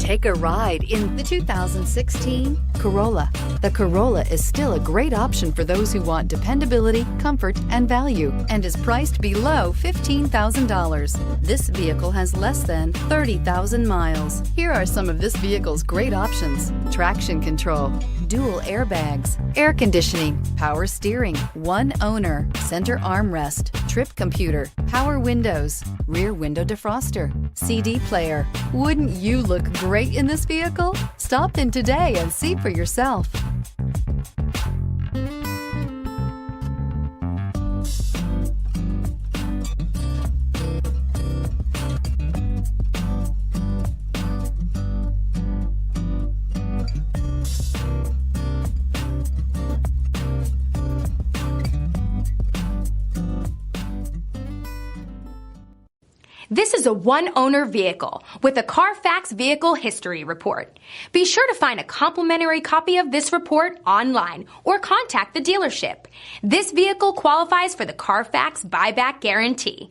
Take a ride in the 2016 Corolla. The Corolla is still a great option for those who want dependability, comfort, and value, and is priced below $15,000. This vehicle has less than 30,000 miles. Here are some of this vehicle's great options: traction control, dual airbags, air conditioning, power steering, one owner, center armrest, trip computer, power windows, rear window defroster, CD player. Wouldn't you look great in this vehicle? Stop in today and see for yourself. This is a one-owner vehicle with a CARFAX Vehicle History Report. Be sure to find a complimentary copy of this report online or contact the dealership. This vehicle qualifies for the CARFAX Buyback Guarantee.